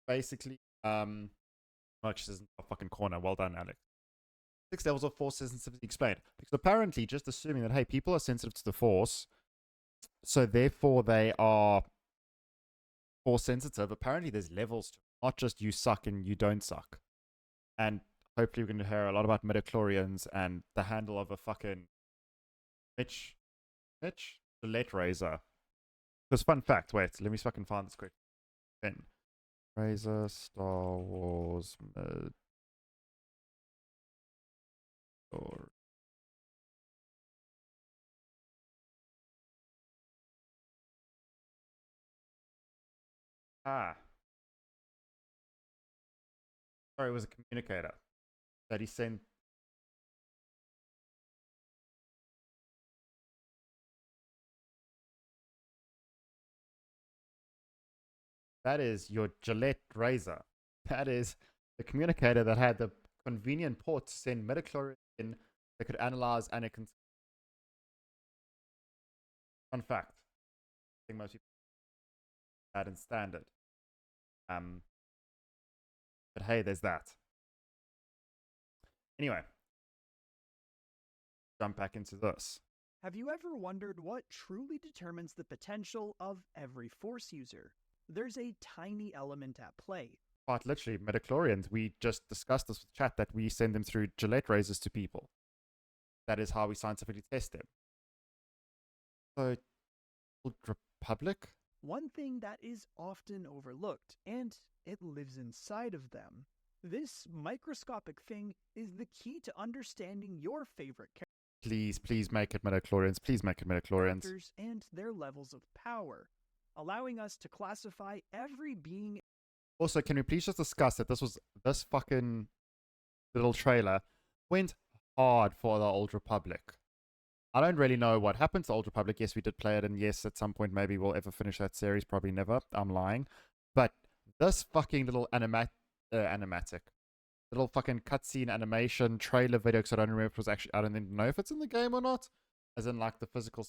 basically, much is in the fucking corner. Well done, Alex. 6 levels of force sensitivity explained. Because apparently, just assuming that, hey, people are sensitive to the force, so therefore they are force sensitive. Apparently, there's levels to it, not just you suck and you don't suck. And hopefully, we're going to hear a lot about midi-chlorians and the handle of a fucking Mitch Gillette razor. Because fun fact, wait, let me fucking find this quick. Then razor Star Wars mid or sorry, it was a communicator that he sent. That is your Gillette razor. That is the communicator that had the convenient port to send midi-chlorians in that could analyze Anakin's. Fun fact. I think most people had in standard. But hey, there's that. Anyway, jump back into this. Have you ever wondered what truly determines the potential of every Force user? There's a tiny element at play. Quite literally, midi-chlorians, we just discussed this with chat that we send them through Gillette razors to people. That is how we scientifically test them. So, Old Republic? One thing that is often overlooked, and it lives inside of them. This microscopic thing is the key to understanding your favorite characters. Please make it midi-chlorians. Please make it midi-chlorians. And their levels of power, allowing us to classify every being. Also, can we please just discuss that this fucking little trailer went hard for the Old Republic. I don't really know what happened to Old Republic. Yes, we did play it, and yes, at some point maybe we'll ever finish that series. Probably never. I'm lying. But this fucking little animatic, little fucking cutscene animation trailer video, because I don't remember if it was actually, I don't even know if it's in the game or not, as in like the physical,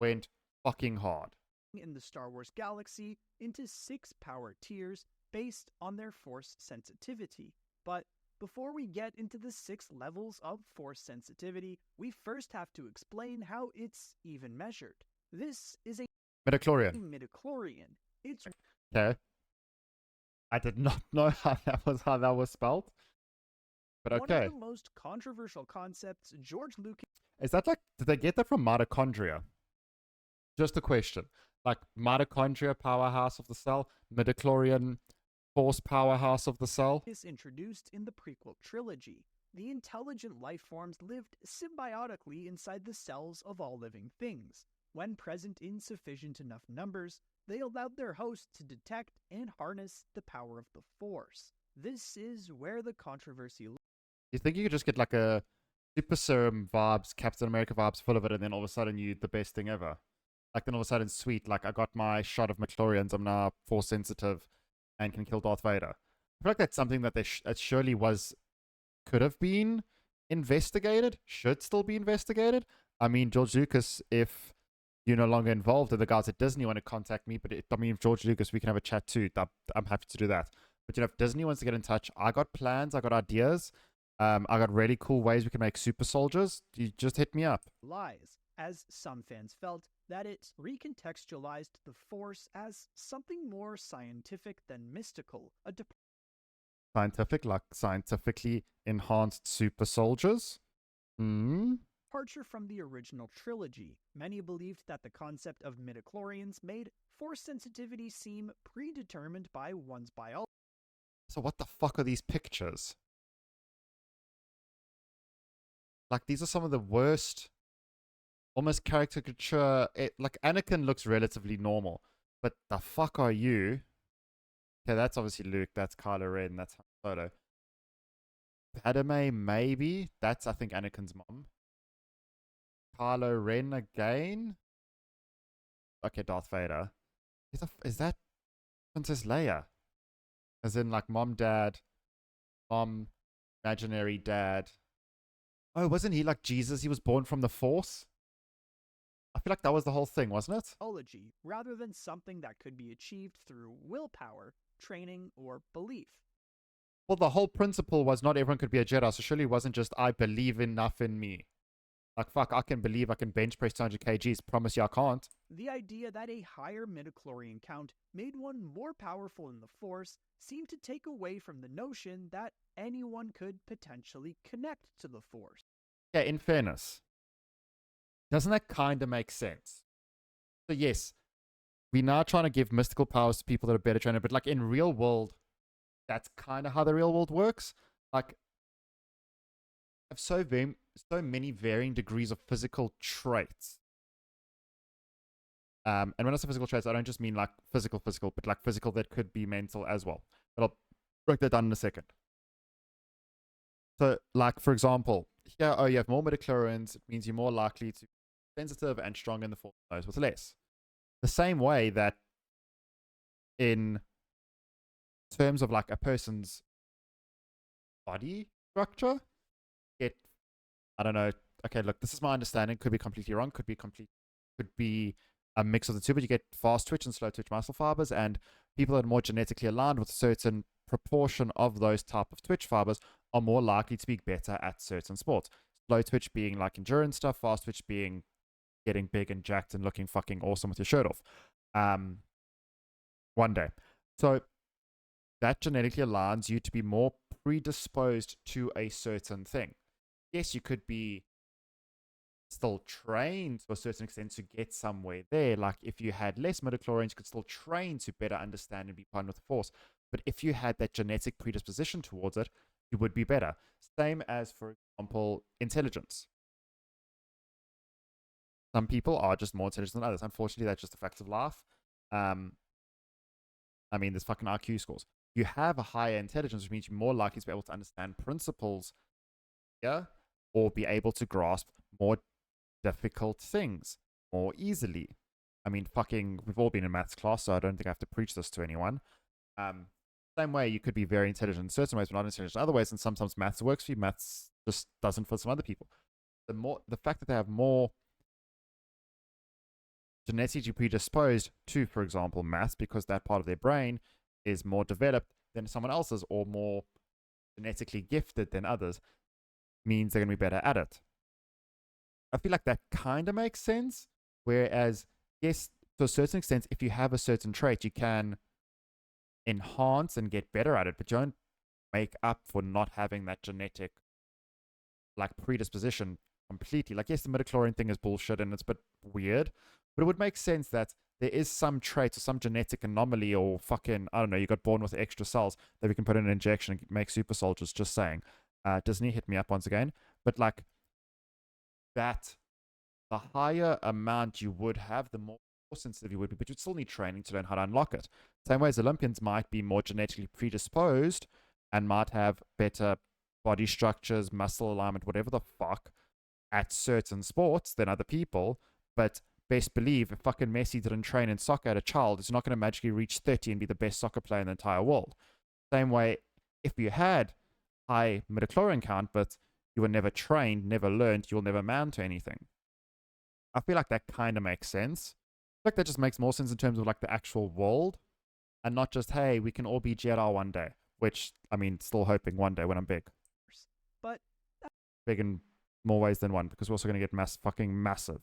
went fucking hard. In the Star Wars galaxy into 6 power tiers based on their force sensitivity. But before we get into the 6 levels of force sensitivity, we first have to explain how it's even measured. This is a midi-chlorian. It's okay. I did not know how that was spelled. But okay. One of the most controversial concepts George Lucas. Is that like, did they get that from mitochondria? Just a question. Like mitochondria, powerhouse of the cell, midi-chlorian, force powerhouse of the cell. Is introduced in the prequel trilogy. The intelligent life forms lived symbiotically inside the cells of all living things. When present in sufficient enough numbers, they allowed their host to detect and harness the power of the Force. This is where the controversy lies. You think you could just get like a super serum vibes, Captain America vibes full of it, and then all of a sudden you the best thing ever? Like then all of a sudden, sweet, like I got my shot of midi-chlorians, I'm now force sensitive and can kill Darth Vader. I feel like that's something that it surely could have been investigated, should still be investigated. I mean, George Lucas, if you're no longer involved, and the guys at Disney want to contact me, but I mean, if George Lucas, we can have a chat too. I'm happy to do that. But if Disney wants to get in touch, I got plans, I got ideas, I got really cool ways we can make super soldiers. You just hit me up. Lies, as some fans felt that it recontextualized the Force as something more scientific than mystical. Scientific, like scientifically enhanced super soldiers? Departure from the original trilogy. Many believed that the concept of midi-chlorians made force sensitivity seem predetermined by one's biology. So what the fuck are these pictures? Like, these are some of the worst, almost caricature. Like, Anakin looks relatively normal, but the fuck are you? Okay, that's obviously Luke, that's Kylo Ren, that's Han Solo. Padme, maybe. That's, I think, Anakin's mom. Kylo Ren again? Okay, Darth Vader. Is that Princess Leia? As in, like, mom, dad, mom, imaginary dad. Oh, wasn't he like Jesus? He was born from the Force? I feel like that was the whole thing, wasn't it? Rather than something that could be achieved through willpower, training, or belief. Well, the whole principle was not everyone could be a Jedi, so surely it wasn't just I believe enough in me. Like, fuck, I can believe I can bench press 200 kgs. Promise you I can't. The idea that a higher midi-chlorian count made one more powerful in the Force seemed to take away from the notion that anyone could potentially connect to the Force. Yeah, in fairness, doesn't that kind of make sense? So yes, we're now trying to give mystical powers to people that are better trained, but like in real world, that's kind of how the real world works. Like, have so many varying degrees of physical traits. And when I say physical traits, I don't just mean like physical, but like physical that could be mental as well. But I'll break that down in a second. So, like, for example, here, you have more midi-chlorians. It means you're more likely to be sensitive and strong in the Force knows what's less. The same way that in terms of like a person's body structure, I don't know. Okay, look, this is my understanding. Could be completely wrong. Could be a mix of the two. But you get fast twitch and slow twitch muscle fibers, and people that are more genetically aligned with a certain proportion of those type of twitch fibers are more likely to be better at certain sports. Slow twitch being like endurance stuff. Fast twitch being getting big and jacked and looking fucking awesome with your shirt off. One day. So that genetically aligns you to be more predisposed to a certain thing. Yes, you could be still trained to a certain extent to get somewhere there. Like if you had less midi-chlorians, you could still train to better understand and be fine with the Force. But if you had that genetic predisposition towards it, you would be better. Same as, for example, intelligence. Some people are just more intelligent than others. Unfortunately, that's just the facts of life. I mean, there's fucking IQ scores. You have a higher intelligence, which means you're more likely to be able to understand principles, yeah, or be able to grasp more difficult things more easily. I mean, fucking, we've all been in maths class, so I don't think I have to preach this to anyone. Same way, you could be very intelligent in certain ways, but not intelligent in other ways, and sometimes maths works for you, maths just doesn't for some other people. The fact that they have more genetically predisposed to, for example, maths, because that part of their brain is more developed than someone else's, or more genetically gifted than others, means they're going to be better at it. I feel like that kind of makes sense. Whereas, yes, to a certain extent, if you have a certain trait, you can enhance and get better at it, but you don't make up for not having that genetic like predisposition completely. Like, yes, the midi-chlorian thing is bullshit and it's a bit weird, but it would make sense that there is some trait or some genetic anomaly, or fucking, I don't know, you got born with extra cells that we can put in an injection and make super soldiers. Just saying. Disney, hit me up once again. But like that, the higher amount you would have, the more sensitive you would be, but you'd still need training to learn how to unlock it. Same way as Olympians might be more genetically predisposed and might have better body structures, muscle alignment, whatever the fuck, at certain sports than other people. But best believe, if fucking Messi didn't train in soccer at a child, he's not going to magically reach 30 and be the best soccer player in the entire world. Same way, if you had high midi-chlorian count, but you were never trained, never learned, you'll never amount to anything. I feel like that kind of makes sense. I feel like that just makes more sense in terms of like the actual world, and not just, hey, we can all be Jedi one day, which, I mean, still hoping one day when I'm big. But big in more ways than one, because we're also going to get fucking massive.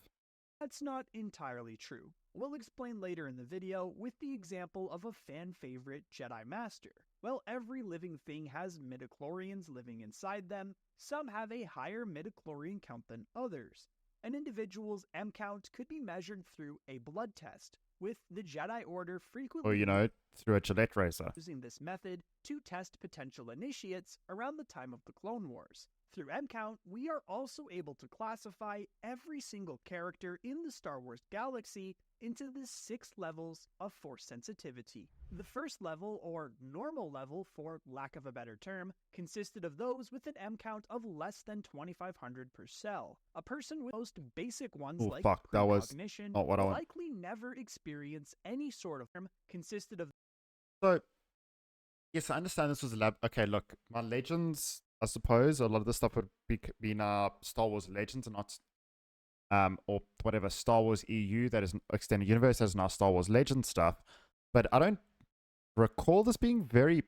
That's not entirely true. We'll explain later in the video with the example of a fan favorite Jedi Master. While every living thing has midi-chlorians living inside them, some have a higher midi-chlorian count than others. An individual's M count could be measured through a blood test, with the Jedi Order frequently or, you know, through a Gillette razor. Using this method to test potential initiates around the time of the Clone Wars. Through M count, we are also able to classify every single character in the Star Wars galaxy into the 6 levels of Force sensitivity. The first level, or normal level for lack of a better term, consisted of those with an M count of less than 2500 per cell. A person with most basic ones like precognition will likely never experience any sort of consisted of. So, yes, I understand this was a lab. Okay, look, my Legends, I suppose a lot of this stuff would be in Star Wars Legends and not, or whatever, Star Wars EU, that is Extended Universe, as now Star Wars Legends stuff. But I don't recall this being very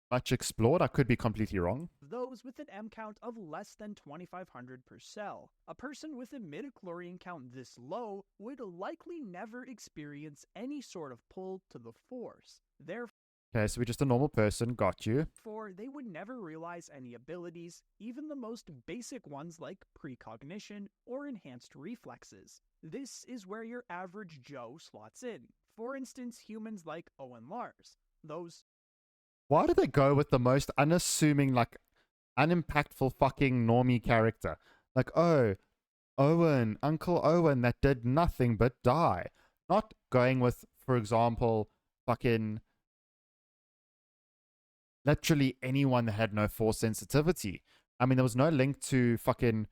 much explored. I could be completely wrong. Those with an M count of less than 2500 per cell. A person with a midi-chlorian count this low would likely never experience any sort of pull to the Force. Okay, so we're just a normal person. Got you. Therefore, they would never realize any abilities, even the most basic ones like precognition or enhanced reflexes. This is where your average Joe slots in. For instance, humans like Owen Lars. Those Why do they go with the most unassuming, like, unimpactful fucking normie character? Like, oh, Owen, Uncle Owen that did nothing but die. Not going with, for example, fucking literally anyone that had no force sensitivity. I mean, there was no link to fucking.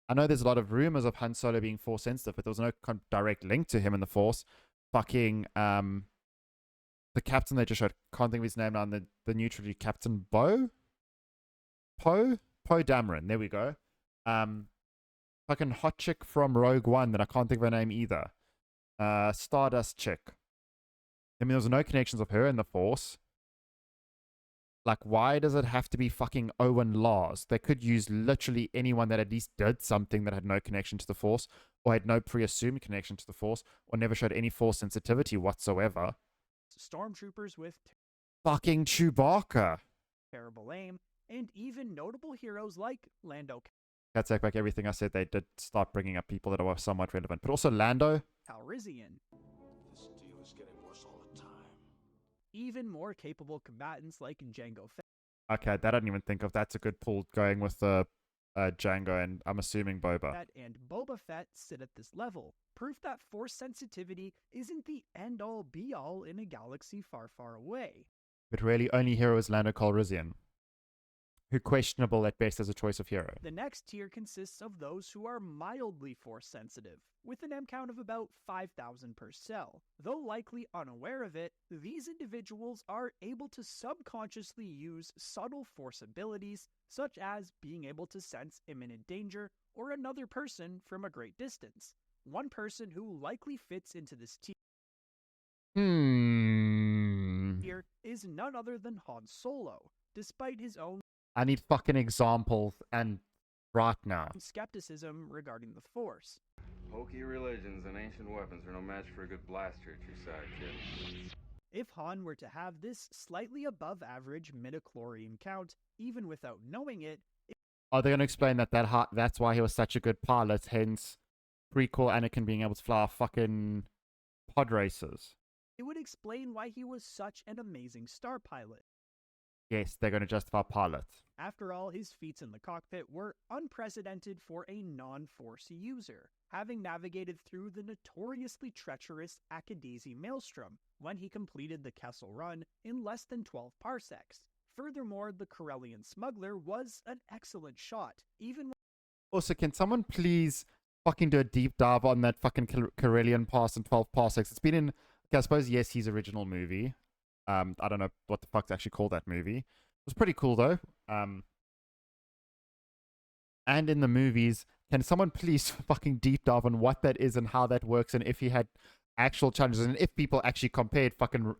I know there's a lot of rumors of Han Solo being force sensitive, but there was no direct link to him in the force. Fucking the captain they just showed, can't think of his name now, the new trilogy, Captain Poe Dameron. There we go. Fucking hot chick from Rogue One that I can't think of her name either. Stardust chick. I mean, there was no connections of her in the force. Like, why does it have to be fucking Owen Lars? They could use literally anyone that at least did something that had no connection to the Force, or had no pre-assumed connection to the Force, or never showed any Force sensitivity whatsoever. stormtroopers with Fucking Chewbacca. terrible aim, and even notable heroes like Lando I'd take back everything I said. They did start bringing up people that were somewhat relevant. But also Lando. Calrissian. This deal is getting worse all the time. Even more capable combatants like Jango Fett. Okay, that I didn't even think of. That's a good pull going with the Django and I'm assuming Boba. And Boba Fett sit at this level. Proof that force sensitivity isn't the end-all be-all in a galaxy far, far away. But really, only hero is Lando Calrissian, who questionable at best as a choice of hero. The next tier consists of those who are mildly force sensitive, with an M count of about 5,000 per cell. Though likely unaware of it, these individuals are able to subconsciously use subtle force abilities, such as being able to sense imminent danger or another person from a great distance. One person who likely fits into this tier is none other than Han Solo, despite his own I need fucking examples and right now. skepticism regarding the Force. Hokey religions and ancient weapons are no match for a good blaster at your side, kid. If Han were to have this slightly above average midi-chlorian count, even without knowing it, Are they going to explain that's why he was such a good pilot, hence prequel Anakin being able to fly fucking pod races? it would explain why he was such an amazing star pilot. Yes, they're going to justify pilot. After all, his feats in the cockpit were unprecedented for a non-Force user, having navigated through the notoriously treacherous Akadesi Maelstrom when he completed the Kessel Run in less than 12 parsecs. Furthermore, the Corellian smuggler was an excellent shot, even when Also, can someone please fucking do a deep dive on that fucking Corellian pass in 12 parsecs? It's been in, okay, I suppose, yes, his original movie. I don't know what the fuck's actually called that movie. It was pretty cool, though. And in the movies, can someone please fucking deep dive on what that is and how that works, and if he had actual challenges, and if people actually compared fucking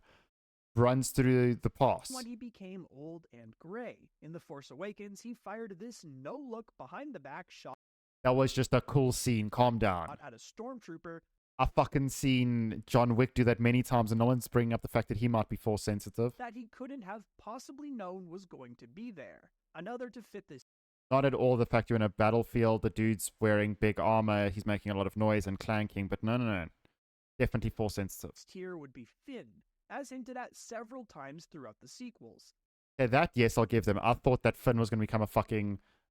runs through the pass? when he became old and gray. In The Force Awakens, he fired this no-look behind-the-back shot That was just a cool scene. Calm down. at a stormtrooper I've fucking seen John Wick do that many times, and no one's bringing up the fact that he might be force sensitive. that he couldn't have possibly known was going to be there. Another to fit this Not at all the fact you're in a battlefield, the dude's wearing big armor, he's making a lot of noise and clanking, but no. Definitely force sensitive. tier would be Finn, as hinted at several times throughout the sequels. Yeah, that, yes, I'll give them. I thought that Finn was going to become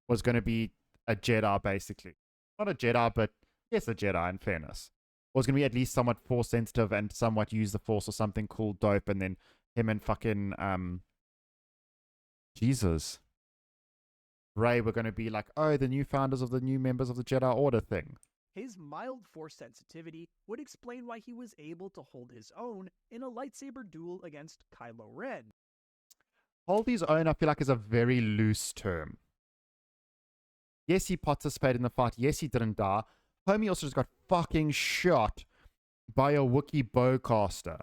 was going to be a Jedi, basically. Not a Jedi, but yes, a Jedi, in fairness. Was going to be at least somewhat force sensitive and somewhat use the force or something cool, dope, and then him and fucking, Jesus. Rey were going to be like, oh, the new founders of the new members of the Jedi Order thing. His mild force sensitivity would explain why he was able to hold his own in a lightsaber duel against Kylo Ren. Hold his own, I feel like, is a very loose term. Yes, he participated in the fight. Yes, he didn't die. Homie also just got fucking shot by a Wookiee bowcaster.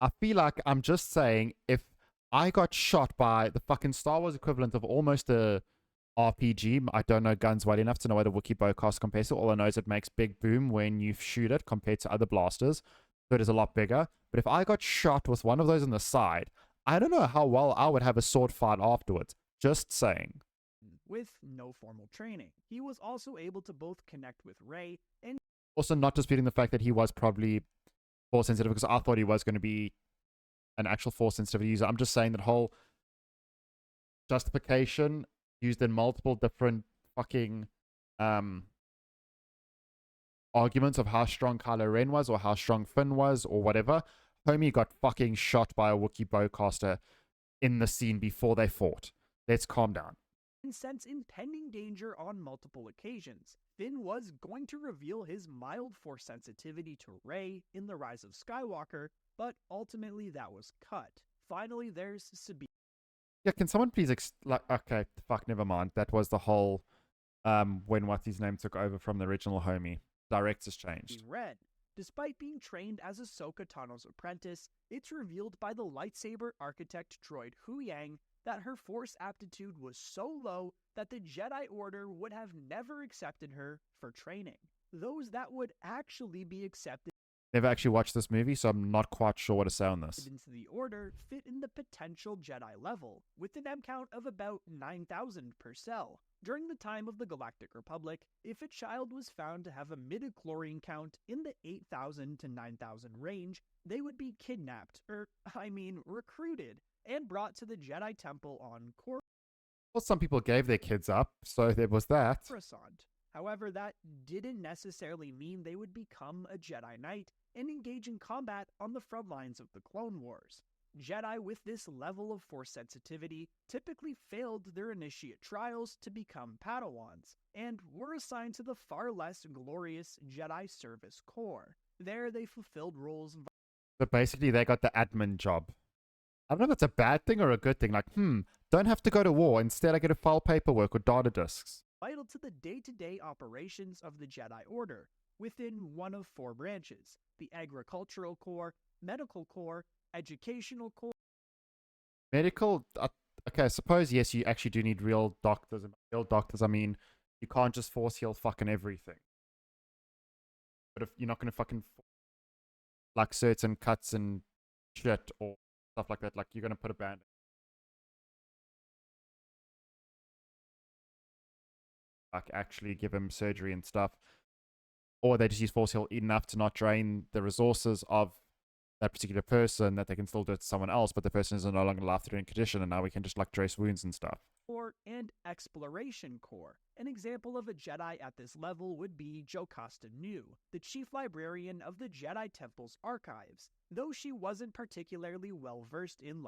I feel like I'm just saying if I got shot by the fucking Star Wars equivalent of almost a RPG, I don't know guns well enough to know what a Wookiee bowcast compares to. All I know is it makes big boom when you shoot it compared to other blasters. So it is a lot bigger. But if I got shot with one of those on the side, I don't know how well I would have a sword fight afterwards. Just saying. With no formal training. He was also able to both connect with Rey and Also, not disputing the fact that he was probably force sensitive, because I thought he was going to be an actual force sensitive user. I'm just saying that whole justification used in multiple different fucking arguments of how strong Kylo Ren was or how strong Finn was or whatever. Homie got fucking shot by a Wookiee bowcaster in the scene before they fought. Let's calm down. sense impending danger on multiple occasions. Finn was going to reveal his mild force sensitivity to Rey in The Rise of Skywalker, but ultimately that was cut. Finally, there's Sabine Yeah, can someone please okay, fuck, never mind. That was the whole when what's his name took over from the original homie. Director's changed. Red. Despite being trained as Ahsoka Tano's apprentice, it's revealed by the lightsaber architect droid Huyang that her force aptitude was so low that the Jedi Order would have never accepted her for training. Those that would actually be accepted Never actually watched this movie, so I'm not quite sure what to say on this. into the Order fit in the potential Jedi level, with an M count of about 9,000 per cell. During the time of the Galactic Republic, if a child was found to have a midi-chlorian count in the 8,000 to 9,000 range, they would be kidnapped, recruited, and brought to the Jedi Temple on Well, some people gave their kids up, so there was that. Coruscant. However, that didn't necessarily mean they would become a Jedi Knight and engage in combat on the front lines of the Clone Wars. Jedi with this level of force sensitivity typically failed their initiate trials to become Padawans, and were assigned to the far less glorious Jedi Service Corps. There they fulfilled roles So basically, they got the admin job. I don't know if that's a bad thing or a good thing. Like, don't have to go to war. Instead, I get to file paperwork or data disks. vital to the day-to-day operations of the Jedi Order, within one of four branches: the Agricultural Corps, Medical Corps, Educational Corps. Medical, okay, I suppose, yes, you actually do need real doctors. And real doctors, I mean, you can't just force heal fucking everything. But if you're not going to fucking, like, certain cuts and shit or stuff like that, like, you're going to put a band. Like, actually give him surgery and stuff. Or they just use force heal enough to not drain the resources of that particular person, that they can still do it to someone else, but the person is no longer alive in condition, and now we can just like dress wounds and stuff. And Exploration Corps. An example of a Jedi at this level would be Jocasta Nu, the chief librarian of the Jedi Temple's archives, though she wasn't particularly well versed in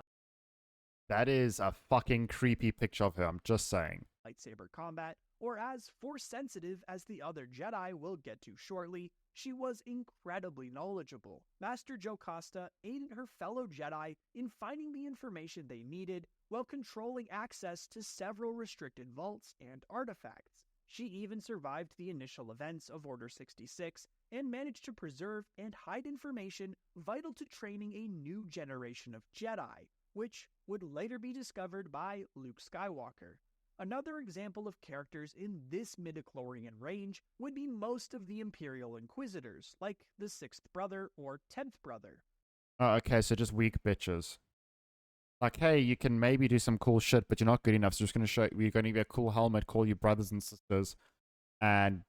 That is a fucking creepy picture of her, I'm just saying. lightsaber combat, or as force sensitive as the other Jedi we'll get to shortly. She was incredibly knowledgeable. Master Jocasta aided her fellow Jedi in finding the information they needed while controlling access to several restricted vaults and artifacts. She even survived the initial events of Order 66 and managed to preserve and hide information vital to training a new generation of Jedi, which would later be discovered by Luke Skywalker. Another example of characters in this midi-chlorian range would be most of the Imperial Inquisitors, like the 6th brother or 10th brother. Oh, okay, so just weak bitches. Like, hey, you can maybe do some cool shit, but you're not good enough, so we're just going to show you, we're going to give you a cool helmet, call you brothers and sisters, and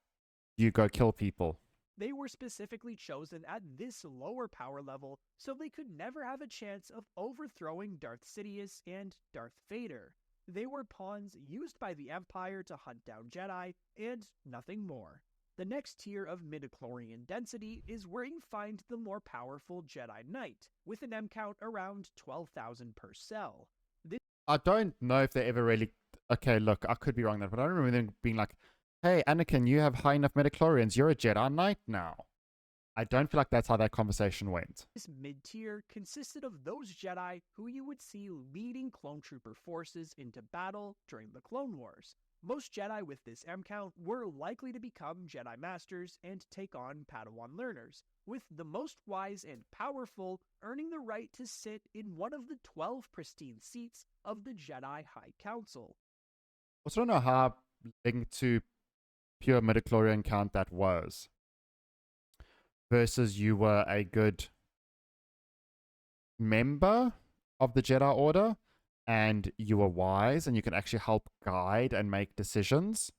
you go kill people. They were specifically chosen at this lower power level so they could never have a chance of overthrowing Darth Sidious and Darth Vader. They were pawns used by the Empire to hunt down Jedi, and nothing more. The next tier of midi-chlorian density is where you find the more powerful Jedi Knight, with an M count around 12,000 per cell. I don't know if they ever really... Okay, look, I could be wrong there, but I don't remember them being like, hey, Anakin, you have high enough midi-chlorians, you're a Jedi Knight now. I don't feel like that's how that conversation went. This mid-tier consisted of those Jedi who you would see leading clone trooper forces into battle during the Clone Wars. Most Jedi with this M count were likely to become Jedi Masters and take on Padawan learners, with the most wise and powerful earning the right to sit in one of the 12 pristine seats of the Jedi High Council. Also don't know how linked to pure midi-chlorian count that was. Versus you were a good member of the Jedi Order and you were wise and you can actually help guide and make decisions.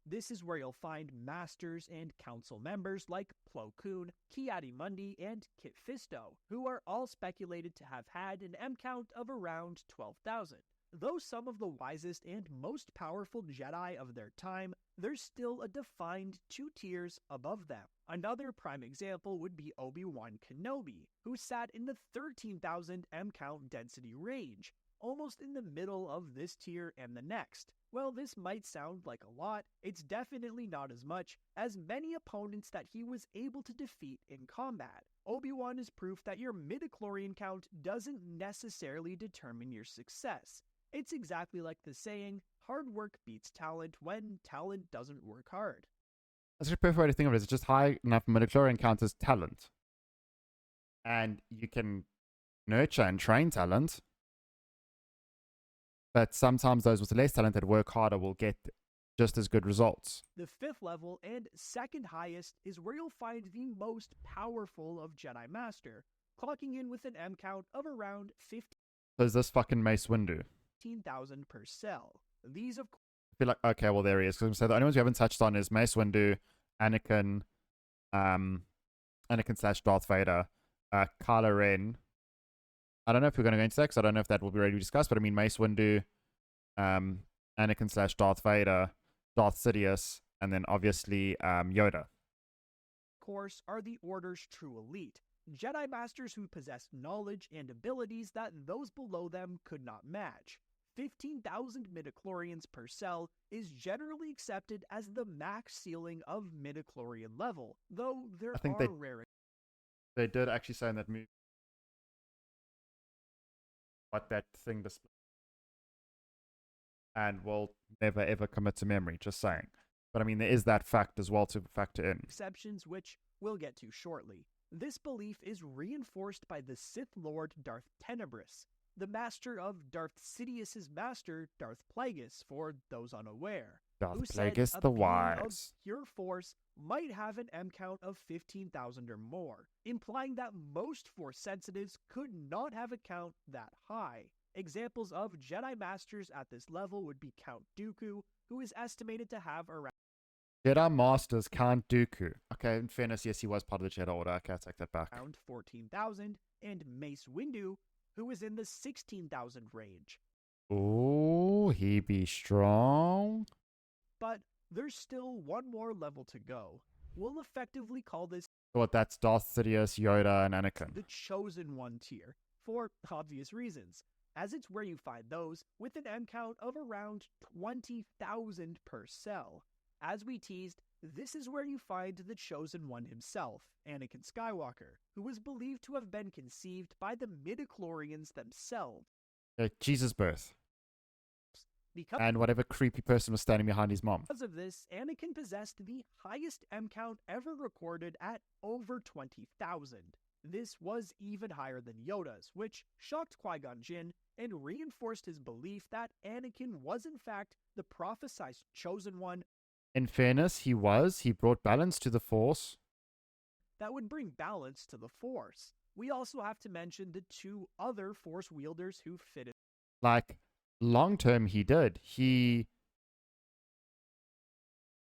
This is where you'll find Masters and Council members like Plo Koon, Ki-Adi-Mundi, and Kit Fisto, who are all speculated to have had an M count of around 12,000. Though some of the wisest and most powerful Jedi of their time, there's still a defined 2 tiers above them. Another prime example would be Obi-Wan Kenobi, who sat in the 13,000 M count density range, almost in the middle of this tier and the next. Well, this might sound like a lot, it's definitely not as much as many opponents that he was able to defeat in combat. Obi-Wan is proof that your midi-chlorian count doesn't necessarily determine your success. It's exactly like the saying, hard work beats talent when talent doesn't work hard. That's a perfect way to think of it. It's just high enough midi-chlorian count as talent. And you can nurture and train talent. But sometimes those with less talent that work harder will get just as good results. The 5th level and second highest is where you'll find the most powerful of Jedi Master, clocking in with an M count of around So is this fucking Mace Windu? 15,000 per cell. These, of course, I feel like, okay, well, there he is. Because the only ones we haven't touched on is Mace Windu, Anakin / Darth Vader, Kylo Ren. I don't know if we're going to go into that because I don't know if that will be ready to discuss, but I mean, Mace Windu, Anakin / Darth Vader, Darth Sidious, and then obviously Yoda. course, are the Order's true elite, Jedi Masters who possess knowledge and abilities that those below them could not match. 15,000 midi-chlorians per cell is generally accepted as the max ceiling of midi-chlorian level, though there I think are rare. They did actually say in that movie what that thing displays. And will never ever commit to memory, just saying. But I mean, there is that fact as well to factor in. Exceptions, which we'll get to shortly. This belief is reinforced by the Sith Lord Darth Tenebris, the master of Darth Sidious's master, Darth Plagueis, for those unaware, Darth who said Plagueis a the being of Wise. pure force might have an M count of 15,000 or more, implying that most force sensitives could not have a count that high. Examples of Jedi Masters at this level would be Count Dooku, who is estimated to have around Jedi Masters Count Dooku. Okay, in fairness, yes, he was part of the Jedi Order. Okay, I take that back. 14,000, and Mace Windu, who is in the 16,000 range. Ooh, he be strong. But there's still one more level to go. We'll effectively call this What, that's Darth Sidious, Yoda, and Anakin. the Chosen One tier, for obvious reasons, as it's where you find those with an M count of around 20,000 per cell. As we teased, this is where you find the Chosen One himself, Anakin Skywalker, who was believed to have been conceived by the midi-chlorians themselves. Jesus' birth. Because And whatever creepy person was standing behind his mom. of this, Anakin possessed the highest M count ever recorded at over 20,000. This was even higher than Yoda's, which shocked Qui-Gon Jinn and reinforced his belief that Anakin was in fact the prophesied Chosen One In fairness, he was. He brought balance to the Force. that would bring balance to the Force. We also have to mention the 2 other Force wielders who fitted. Like, long term, he did. He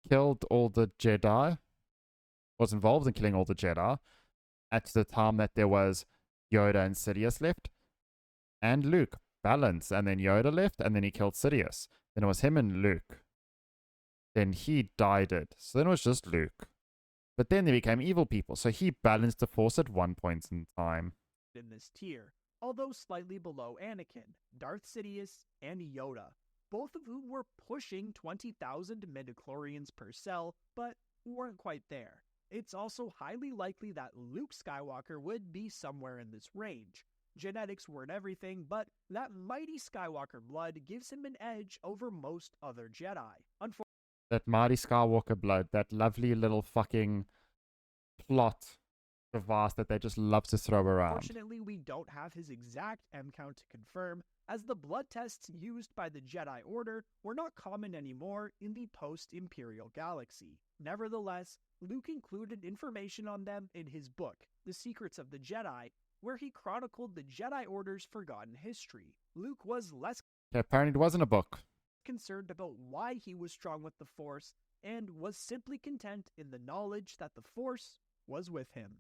killed all the Jedi. Was involved in killing all the Jedi. At the time that there was Yoda and Sidious left. And Luke. Balance. And then Yoda left. And then he killed Sidious. Then it was him and Luke. Then he died it. So then it was just Luke. But then they became evil people. So he balanced the Force at one point in time. in this tier, although slightly below Anakin, Darth Sidious, and Yoda, both of whom were pushing 20,000 midi-chlorians per cell, but weren't quite there. It's also highly likely that Luke Skywalker would be somewhere in this range. Genetics weren't everything, but that mighty Skywalker blood gives him an edge over most other Jedi. That mighty Skywalker blood, that lovely little fucking plot device that they just love to throw around. Unfortunately, we don't have his exact M count to confirm, as the blood tests used by the Jedi Order were not common anymore in the post-Imperial galaxy. Nevertheless, Luke included information on them in his book, The Secrets of the Jedi, where he chronicled the Jedi Order's forgotten history. Luke was less Okay, apparently it wasn't a book. concerned about why he was strong with the Force, and was simply content in the knowledge that the Force was with him.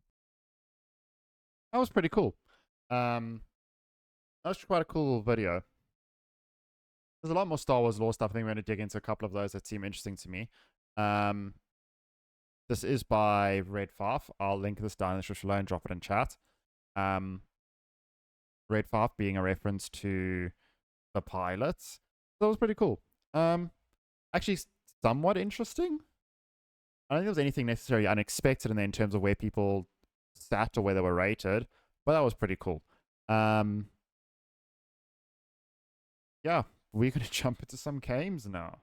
That was pretty cool. That was quite a cool video. There's a lot more Star Wars lore stuff. I think we're going to dig into a couple of those that seem interesting to me. This is by Red Farf. I'll link this down in the description below and drop it in chat. Red Farf being a reference to the pilots. So that was pretty cool. Actually, somewhat interesting. I don't think there was anything necessarily unexpected in there in terms of where people sat or where they were rated, but that was pretty cool. Yeah, we're going to jump into some games now.